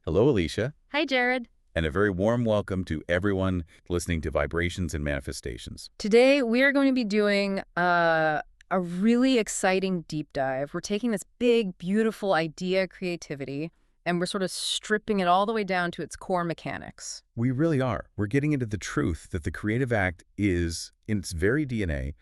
Hello, Alicia, Hi, Jared. and a very warm welcome to everyone listening to Vibrations and Manifestations. Today, we are going to be doing a really exciting deep dive. We're taking this big, beautiful idea, creativity, and we're sort of stripping it all the way down to its core mechanics. We really are. We're getting into the truth that the creative act is, in its very DNA,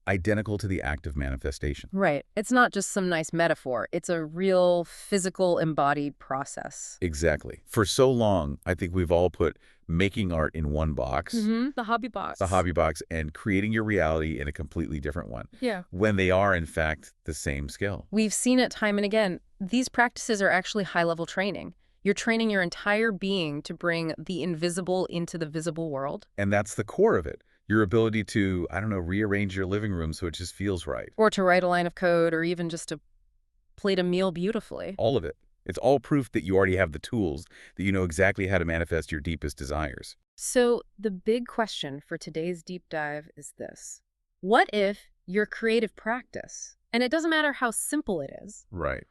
identical to the act of manifestation. Right. It's not just some nice metaphor. It's a real, physical, embodied process. Exactly. For so long, I think we've all put making art in one box, The hobby box. the hobby box, and creating your reality in a completely different one, Yeah. when they are, in fact, the same skill. We've seen it time and again. These practices are actually high-level training. You're training your entire being to bring the invisible into the visible world. And that's the core of it. Your ability to, I don't know, rearrange your living room so it just feels right. Or to write a line of code, or even just to plate a meal beautifully. All of it. It's all proof that you already have the tools, that you know exactly how to manifest your deepest desires. So the big question for today's deep dive is this. What if your creative practice, and it doesn't matter how simple it is, Right.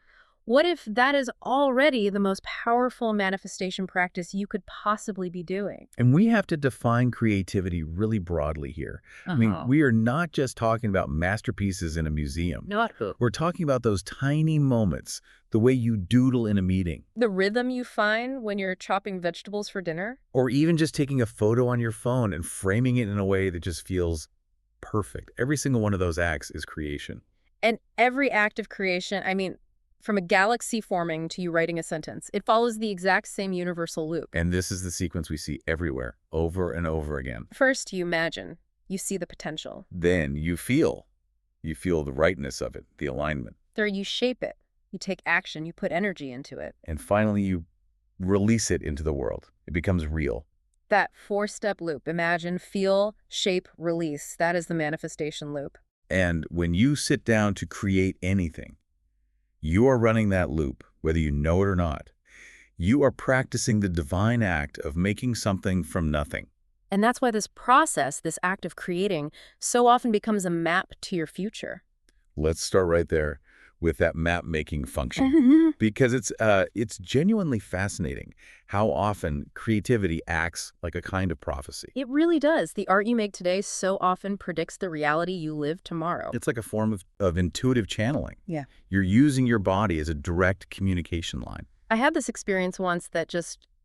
what if that is already the most powerful manifestation practice you could possibly be doing? And we have to define creativity really broadly here. I mean, we are not just talking about masterpieces in a museum. Not who. We're talking about those tiny moments, the way you doodle in a meeting, The rhythm you find when you're chopping vegetables for dinner? or even just taking a photo on your phone and framing it in a way that just feels perfect. Every single one of those acts is creation. And every act of creation, from a galaxy forming to you writing a sentence, it follows the exact same universal loop. And this is the sequence we see everywhere, over and over again. First, you imagine. You see the potential. Then you feel. You feel the rightness of it, the alignment. Third, you shape it. You take action. You put energy into it. And finally, you release it into the world. It becomes real. That four-step loop, imagine, feel, shape, release, that is the manifestation loop. And when you sit down to create anything, you are running that loop, whether you know it or not. You are practicing the divine act of making something from nothing. And that's why this process, this act of creating, so often becomes a map to your future. Let's start right there with that map-making function. Because it's genuinely fascinating how often creativity acts like a kind of prophecy. It really does. The art you make today so often predicts the reality you live tomorrow. It's like a form of intuitive channeling. Yeah. You're using your body as a direct communication line. I had this experience once that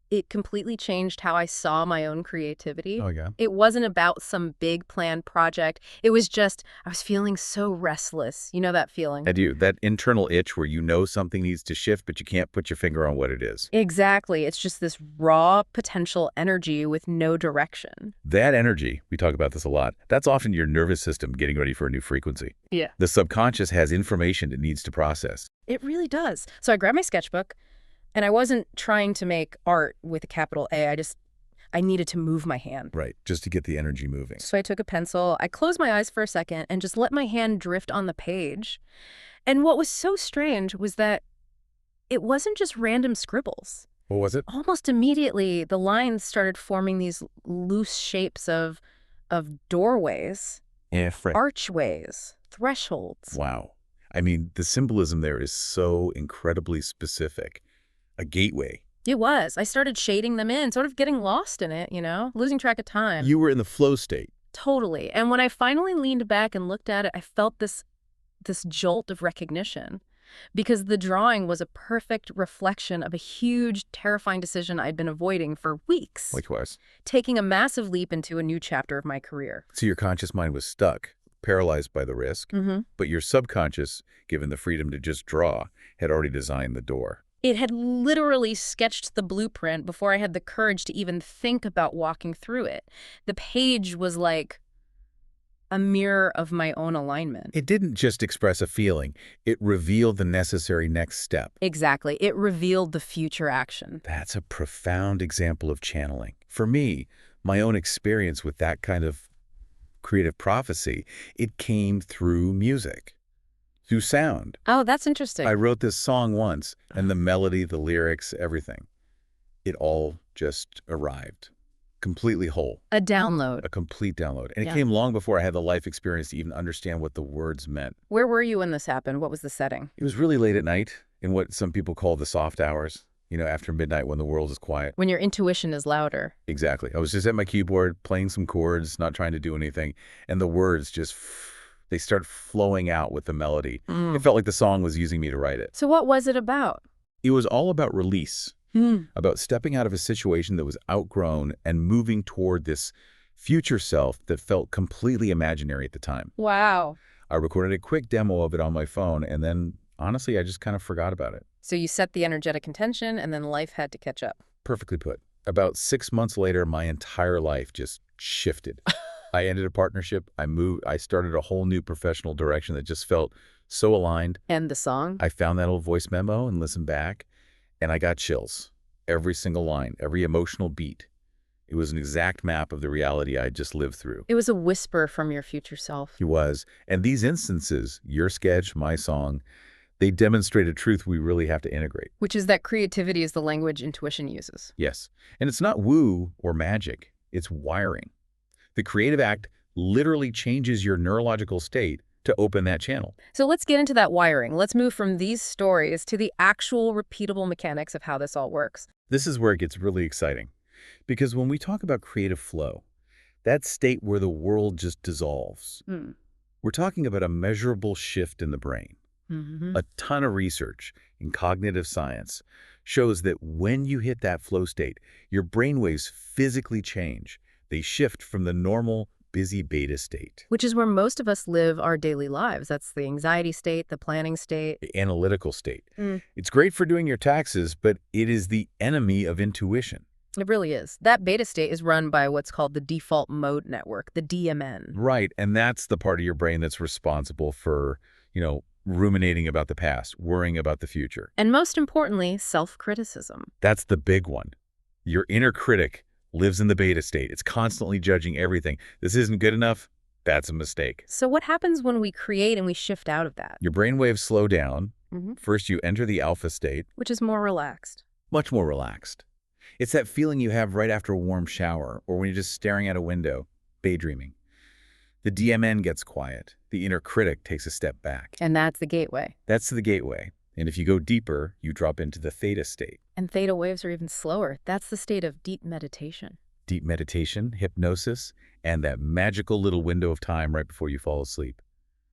it completely changed how I saw my own creativity. Oh, yeah? It wasn't about some big planned project. It was just, I was feeling so restless. You know that feeling? I do. That internal itch where you know something needs to shift, but you can't put your finger on what it is. Exactly. It's just this raw potential energy with no direction. That energy, we talk about this a lot, that's often your nervous system getting ready for a new frequency. Yeah. The subconscious has information it needs to process. It really does. So I grabbed my sketchbook, and I wasn't trying to make art with a capital A. I needed to move my hand. Right, just to get the energy moving. So I took a pencil, I closed my eyes for a second, and just let my hand drift on the page. And what was so strange was that it wasn't just random scribbles. What was it? Almost immediately, the lines started forming these loose shapes of doorways, archways, thresholds. Wow. I mean, the symbolism there is so incredibly specific. A gateway. It was. I started shading them in, sort of getting lost in it, losing track of time. You were in the flow state. Totally. And when I finally leaned back and looked at it, I felt this jolt of recognition, because the drawing was a perfect reflection of a huge, terrifying decision I'd been avoiding for weeks. Likewise. Taking a massive leap into a new chapter of my career. So your conscious mind was stuck, paralyzed by the risk, but your subconscious, given the freedom to just draw, had already designed the door. It had literally sketched the blueprint before I had the courage to even think about walking through it. The page was like a mirror of my own alignment. It didn't just express a feeling. It revealed the necessary next step. Exactly. It revealed the future action. That's a profound example of channeling. For me, my own experience with that kind of creative prophecy, it came through music. Through sound. Oh, that's interesting. I wrote this song once, and the melody, the lyrics, everything, it all just arrived. Completely whole. A download. A complete download. And Yeah. it came long before I had the life experience to even understand what the words meant. Where were you when this happened? What was the setting? It was really late at night, in what some people call the soft hours. after midnight when the world is quiet. When your intuition is louder. Exactly. I was just at my keyboard playing some chords, not trying to do anything, and the words just, they start flowing out with the melody. It felt like the song was using me to write it. So what was it about? It was all about release, about stepping out of a situation that was outgrown and moving toward this future self that felt completely imaginary at the time. Wow. I recorded a quick demo of it on my phone, and then, honestly, I just kind of forgot about it. So you set the energetic intention, and then life had to catch up. Perfectly put. About 6 months later, my entire life just shifted. I ended a partnership. I moved. I started a whole new professional direction that just felt so aligned. And the song? I found that old voice memo and listened back, and I got chills. Every single line, every emotional beat. It was an exact map of the reality I just lived through. It was a whisper from your future self. It was. And these instances, your sketch, my song, they demonstrate a truth we really have to integrate. Which is that creativity is the language intuition uses. Yes. And it's not woo or magic. It's wiring. The creative act literally changes your neurological state to open that channel. So let's get into that wiring. Let's move from these stories to the actual repeatable mechanics of how this all works. This is where it gets really exciting. Because when we talk about creative flow, that state where the world just dissolves, we're talking about a measurable shift in the brain. A ton of research in cognitive science shows that when you hit that flow state, your brainwaves physically change. They shift from the normal, busy beta state. Which is where most of us live our daily lives. That's the anxiety state, the planning state. The analytical state. It's great for doing your taxes, but it is the enemy of intuition. It really is. That beta state is run by what's called the default mode network, the DMN. Right, and that's the part of your brain that's responsible for, ruminating about the past, worrying about the future. And most importantly, self-criticism. That's the big one. Your inner critic lives in the beta state. It's constantly judging everything. This isn't good enough. That's a mistake. So what happens when we create and we shift out of that? Your brainwaves slow down. First, you enter the alpha state. Which is more relaxed. Much more relaxed. It's that feeling you have right after a warm shower or when you're just staring at a window, daydreaming. The DMN gets quiet. The inner critic takes a step back. And that's the gateway. That's the gateway. And if you go deeper, you drop into the theta state. And theta waves are even slower. That's the state of deep meditation. Deep meditation, hypnosis, and that magical little window of time right before you fall asleep.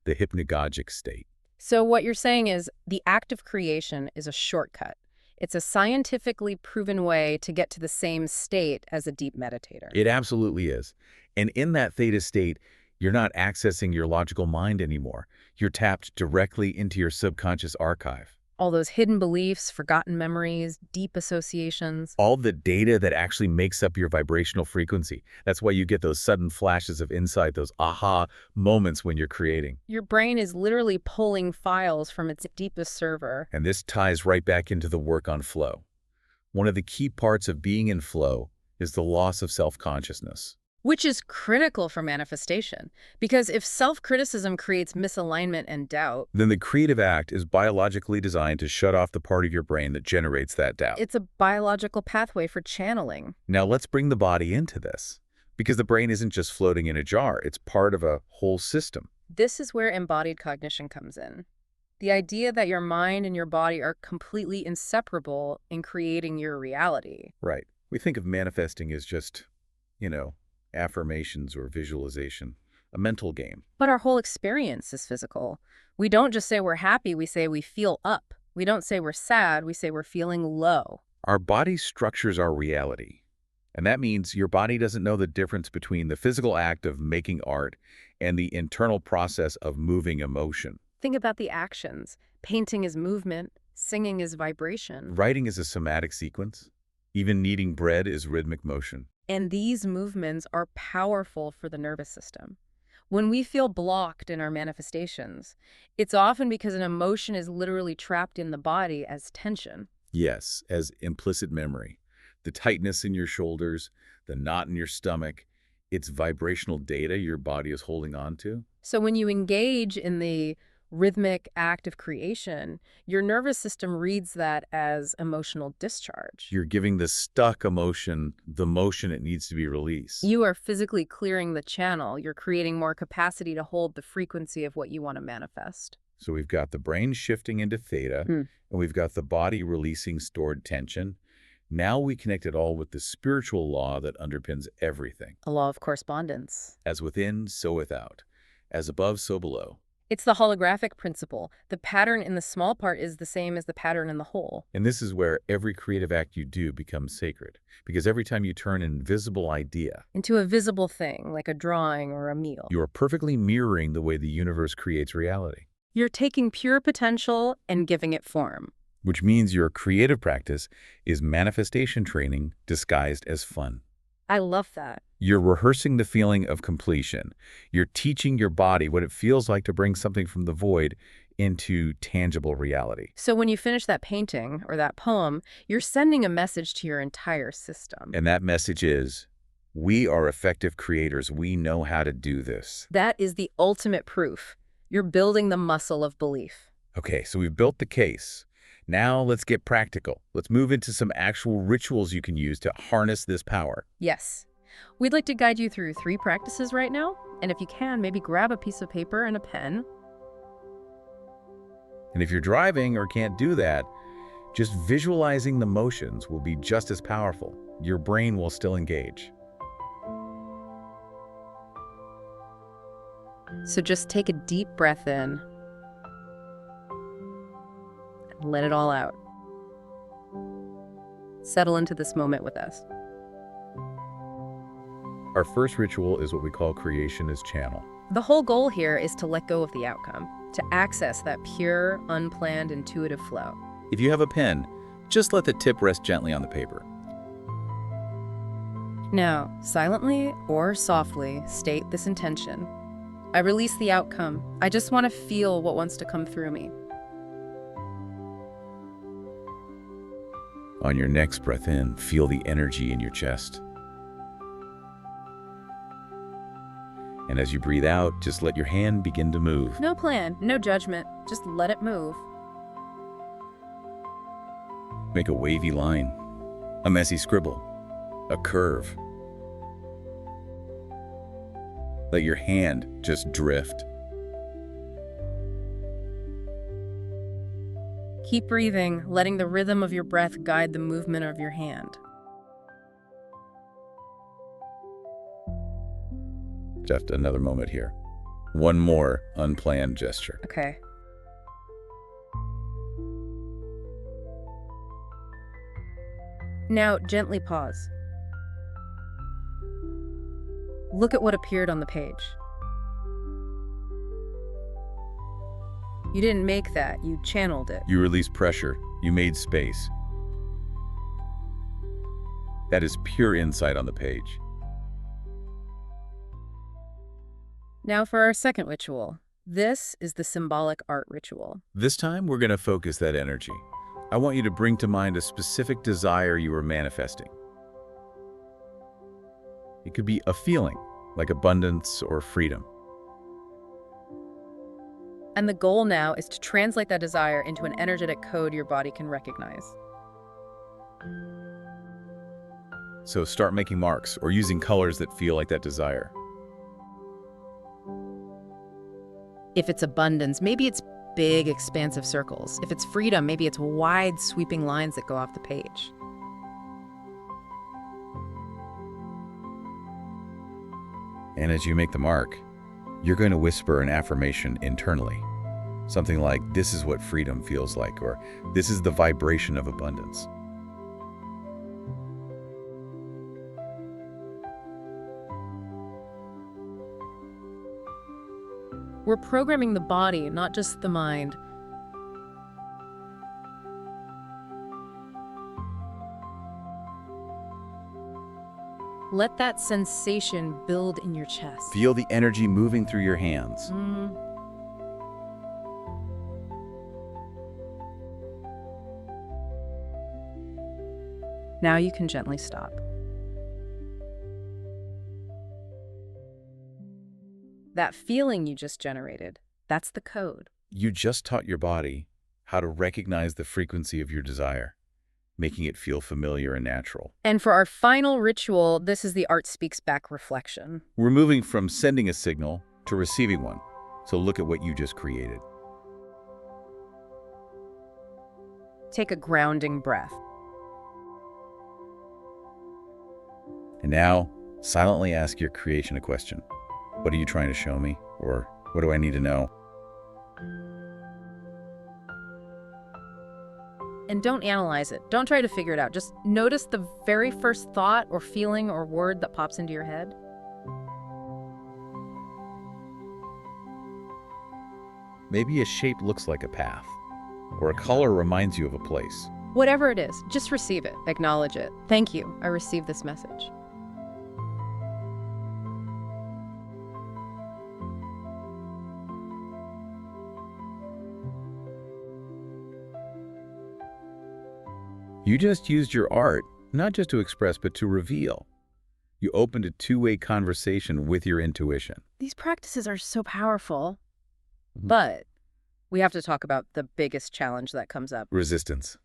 The hypnagogic state. So what you're saying is the act of creation is a shortcut. It's a scientifically proven way to get to the same state as a deep meditator. It absolutely is. And in that theta state, you're not accessing your logical mind anymore. You're tapped directly into your subconscious archive. All those hidden beliefs, forgotten memories, deep associations. All the data that actually makes up your vibrational frequency. That's why you get those sudden flashes of insight, those aha moments when you're creating. Your brain is literally pulling files from its deepest server. And this ties right back into the work on flow. One of the key parts of being in flow is the loss of self-consciousness. Which is critical for manifestation. Because if self-criticism creates misalignment and doubt, then the creative act is biologically designed to shut off the part of your brain that generates that doubt. it's a biological pathway for channeling. Now let's bring the body into this. Because the brain isn't just floating in a jar, it's part of a whole system. This is where embodied cognition comes in. The idea that your mind and your body are completely inseparable in creating your reality. Right. We think of manifesting as just, affirmations or visualization, a mental game. But our whole experience is physical. We don't just say we're happy, we say we feel up. We don't say we're sad, we say we're feeling low. Our body structures our reality. And that means your body doesn't know the difference between the physical act of making art and the internal process of moving emotion. Think about the actions. Painting is movement, singing is vibration. Writing is a somatic sequence. Even kneading bread is rhythmic motion. And these movements are powerful for the nervous system. When we feel blocked in our manifestations, it's often because an emotion is literally trapped in the body as tension. Yes, as implicit memory. The tightness in your shoulders, the knot in your stomach, it's vibrational data your body is holding on to. So when you engage in the rhythmic act of creation, your nervous system reads that as emotional discharge. You're giving the stuck emotion the motion it needs to be released. You are physically clearing the channel. You're creating more capacity to hold the frequency of what you want to manifest. So we've got the brain shifting into theta, and we've got the body releasing stored tension. Now we connect it all with the spiritual law that underpins everything. A law of correspondence. As within, so without. As above, so below. It's the holographic principle. The pattern in the small part is the same as the pattern in the whole. And this is where every creative act you do becomes sacred. Because every time you turn an invisible idea into a visible thing, like a drawing or a meal, you are perfectly mirroring the way the universe creates reality. You're taking pure potential and giving it form. Which means your creative practice is manifestation training disguised as fun. I love that. You're rehearsing the feeling of completion. You're teaching your body what it feels like to bring something from the void into tangible reality. So when you finish that painting or that poem, you're sending a message to your entire system. And that message is, we are effective creators. We know how to do this. That is the ultimate proof. You're building the muscle of belief. Okay, so we've built the case. Now let's get practical. Let's move into some actual rituals you can use to harness this power. Yes. We'd like to guide you through 3 practices right now. And if you can, maybe grab a piece of paper and a pen. And if you're driving or can't do that, just visualizing the motions will be just as powerful. Your brain will still engage. So just take a deep breath in. And let it all out. Settle into this moment with us. Our first ritual is what we call creation as channel. The whole goal here is to let go of the outcome, to access that pure, unplanned, intuitive flow. If you have a pen, just let the tip rest gently on the paper. Now, silently or softly, state this intention. I release the outcome. I just want to feel what wants to come through me. On your next breath in, feel the energy in your chest. And as you breathe out, just let your hand begin to move. No plan, no judgment, just let it move. Make a wavy line, a messy scribble, a curve. Let your hand just drift. Keep breathing, letting the rhythm of your breath guide the movement of your hand. Just another moment here. One more unplanned gesture. Okay. Now, gently pause. Look at what appeared on the page. You didn't make that, you channeled it. You released pressure. You made space. That is pure insight on the page. Now for our second ritual. This is the symbolic art ritual. This time, we're going to focus that energy. I want you to bring to mind a specific desire you are manifesting. It could be a feeling, like abundance or freedom. And the goal now is to translate that desire into an energetic code your body can recognize. So start making marks or using colors that feel like that desire. If it's abundance, maybe it's big, expansive circles. If it's freedom, maybe it's wide, sweeping lines that go off the page. And as you make the mark, you're going to whisper an affirmation internally. Something like, this is what freedom feels like, or this is the vibration of abundance. We're programming the body, not just the mind. Let that sensation build in your chest. Feel the energy moving through your hands. Now you can gently stop. That feeling you just generated, that's the code. You just taught your body how to recognize the frequency of your desire, making it feel familiar and natural. And for our final ritual, this is the Art Speaks Back reflection. We're moving from sending a signal to receiving one. So look at what you just created. Take a grounding breath. And now, silently ask your creation a question. What are you trying to show me? Or what do I need to know? And don't analyze it. Don't try to figure it out. Just notice the very first thought or feeling or word that pops into your head. Maybe a shape looks like a path, or a color reminds you of a place. Whatever it is, just receive it. Acknowledge it. Thank you. I received this message. You just used your art, not just to express, but to reveal. You opened a two-way conversation with your intuition. These practices are so powerful, but we have to talk about the biggest challenge that comes up. Resistance.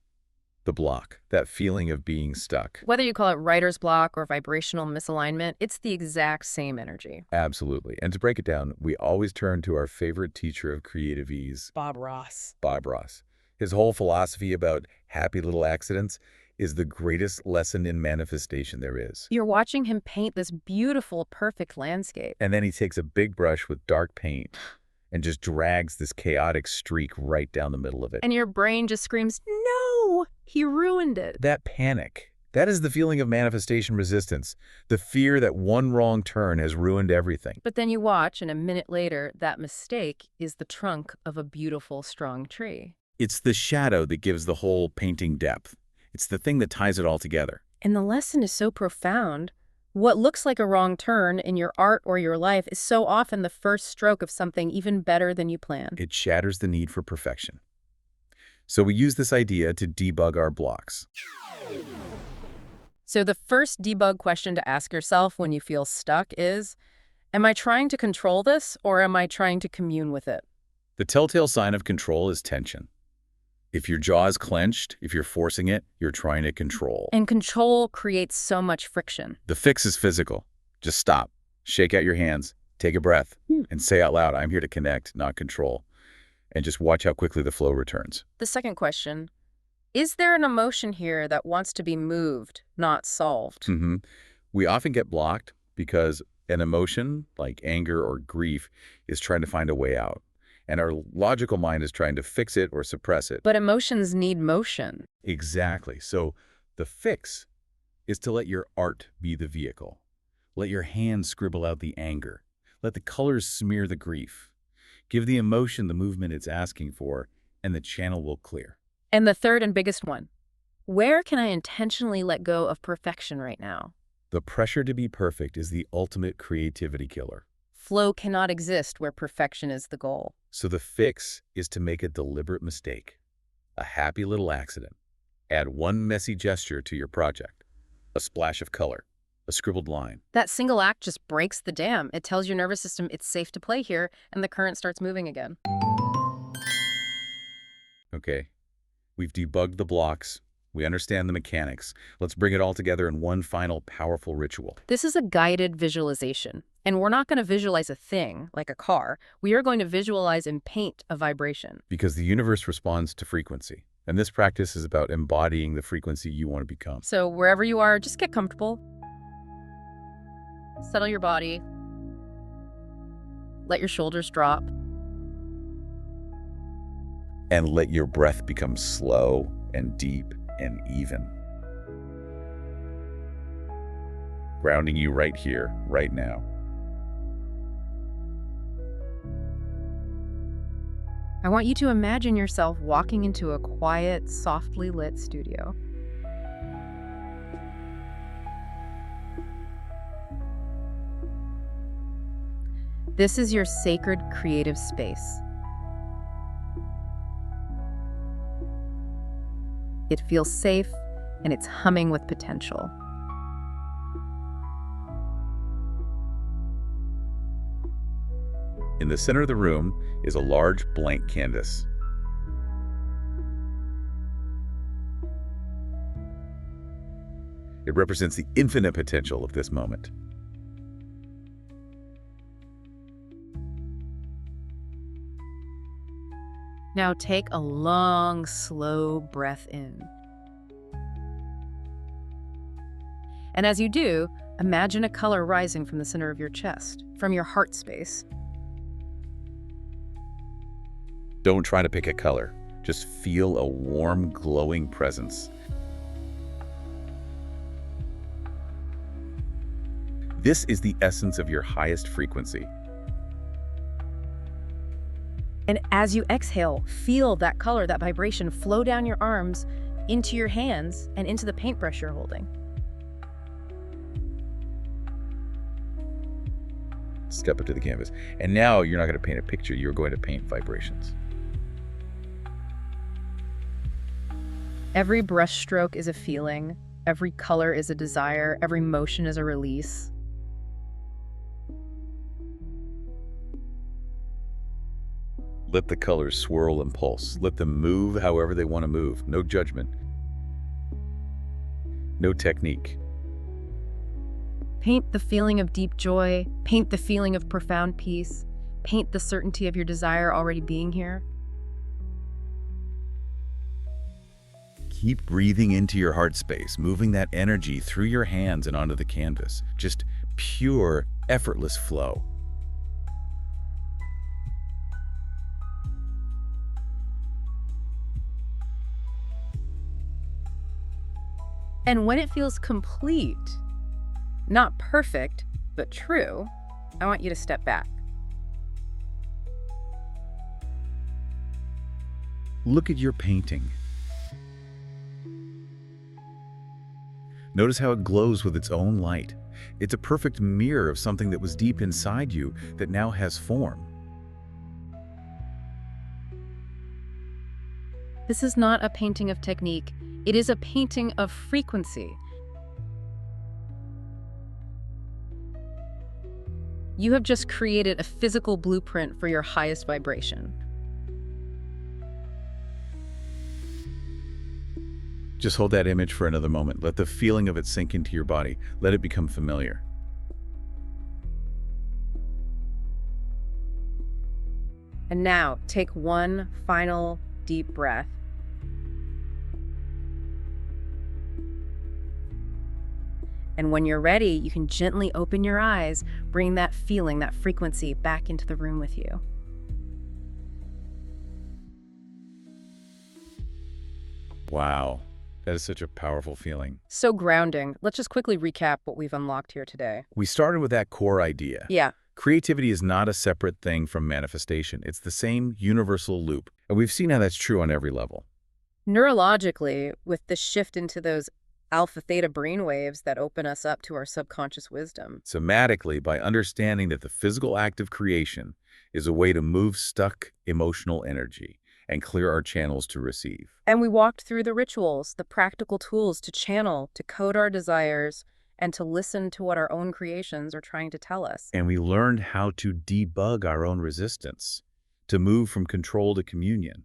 The block. That feeling of being stuck. Whether you call it writer's block or vibrational misalignment, it's the exact same energy. Absolutely. And to break it down, we always turn to our favorite teacher of creative ease, Bob Ross. Bob Ross. His whole philosophy about happy little accidents is the greatest lesson in manifestation there is. You're watching him paint this beautiful, perfect landscape. And then he takes a big brush with dark paint and just drags this chaotic streak right down the middle of it. And your brain just screams, no, he ruined it. That panic, that is the feeling of manifestation resistance, the fear that one wrong turn has ruined everything. But then you watch, and a minute later, that mistake is the trunk of a beautiful, strong tree. It's the shadow that gives the whole painting depth. It's the thing that ties it all together. And the lesson is so profound. What looks like a wrong turn in your art or your life is so often the first stroke of something even better than you planned. It shatters the need for perfection. So we use this idea to debug our blocks. So the first debug question to ask yourself when you feel stuck is, am I trying to control this or am I trying to commune with it? The telltale sign of control is tension. If your jaw is clenched, if you're forcing it, you're trying to control. And control creates so much friction. The fix is physical. Just stop, shake out your hands, take a breath, and say out loud, I'm here to connect, not control. And just watch how quickly the flow returns. The second question, is there an emotion here that wants to be moved, not solved? We often get blocked because an emotion, like anger or grief, is trying to find a way out. And our logical mind is trying to fix it or suppress it. But emotions need motion. Exactly. So the fix is to let your art be the vehicle. Let your hands scribble out the anger. Let the colors smear the grief. Give the emotion the movement it's asking for, and the channel will clear. And the third and biggest one, where can I intentionally let go of perfection right now? The pressure to be perfect is the ultimate creativity killer. Flow cannot exist where perfection is the goal. So the fix is to make a deliberate mistake, a happy little accident. Add one messy gesture to your project, a splash of color, a scribbled line. That single act just breaks the dam. It tells your nervous system it's safe to play here, and the current starts moving again. Okay, we've debugged the blocks. We understand the mechanics. Let's bring it all together in one final powerful ritual. This is a guided visualization. And we're not going to visualize a thing, like a car. We are going to visualize and paint a vibration. Because the universe responds to frequency. And this practice is about embodying the frequency you want to become. So wherever you are, just get comfortable. Settle your body. Let your shoulders drop. And let your breath become slow and deep and even. Grounding you right here, right now. I want you to imagine yourself walking into a quiet, softly lit studio. This is your sacred creative space. It feels safe, and it's humming with potential. In the center of the room is a large blank canvas. It represents the infinite potential of this moment. Now take a long, slow breath in. And as you do, imagine a color rising from the center of your chest, from your heart space. Don't try to pick a color. Just feel a warm, glowing presence. This is the essence of your highest frequency. And as you exhale, feel that color, that vibration flow down your arms, into your hands, and into the paintbrush you're holding. Step up to the canvas. And now you're not going to paint a picture, you're going to paint vibrations. Every brushstroke is a feeling, every color is a desire, every motion is a release. Let the colors swirl and pulse. Let them move however they want to move. No judgment. No technique. Paint the feeling of deep joy, paint the feeling of profound peace, paint the certainty of your desire already being here. Keep breathing into your heart space, moving that energy through your hands and onto the canvas. Just pure, effortless flow. And when it feels complete, not perfect, but true, I want you to step back. Look at your painting. Notice how it glows with its own light. It's a perfect mirror of something that was deep inside you that now has form. This is not a painting of technique. It is a painting of frequency. You have just created a physical blueprint for your highest vibration. Just hold that image for another moment. Let the feeling of it sink into your body. Let it become familiar. And now, take one final deep breath. And when you're ready, you can gently open your eyes, bring that feeling, that frequency back into the room with you. Wow, that is such a powerful feeling. So grounding. Let's just quickly recap what we've unlocked here today. We started with that core idea. Yeah. Creativity is not a separate thing from manifestation. It's the same universal loop. And we've seen how that's true on every level. Neurologically, with the shift into those alpha theta brainwaves that open us up to our subconscious wisdom. Somatically, by understanding that the physical act of creation is a way to move stuck emotional energy and clear our channels to receive. And we walked through the rituals, the practical tools to channel, to code our desires, and to listen to what our own creations are trying to tell us. And we learned how to debug our own resistance, to move from control to communion,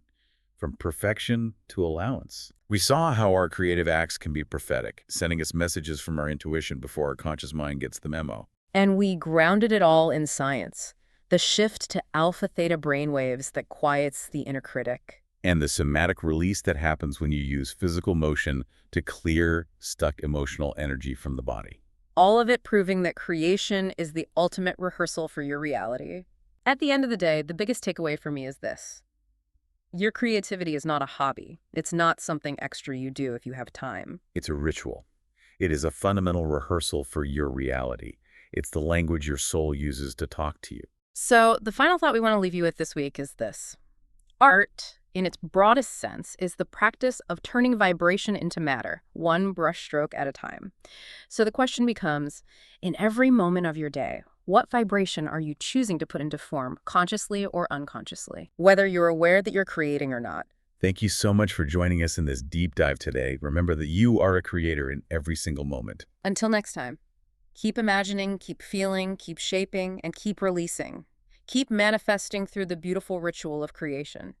from perfection to allowance. We saw how our creative acts can be prophetic, sending us messages from our intuition before our conscious mind gets the memo. And we grounded it all in science, the shift to alpha theta brainwaves that quiets the inner critic. And the somatic release that happens when you use physical motion to clear stuck emotional energy from the body. All of it proving that creation is the ultimate rehearsal for your reality. At the end of the day, the biggest takeaway for me is this. Your creativity is not a hobby. It's not something extra you do if you have time. It's a ritual. It is a fundamental rehearsal for your reality. It's the language your soul uses to talk to you. So the final thought we want to leave you with this week is this. Art, in its broadest sense, is the practice of turning vibration into matter, one brushstroke at a time. So the question becomes, in every moment of your day, what vibration are you choosing to put into form, consciously or unconsciously, whether you're aware that you're creating or not? Thank you so much for joining us in this deep dive today. Remember that you are a creator in every single moment. Until next time, keep imagining, keep feeling, keep shaping, and keep releasing. Keep manifesting through the beautiful ritual of creation.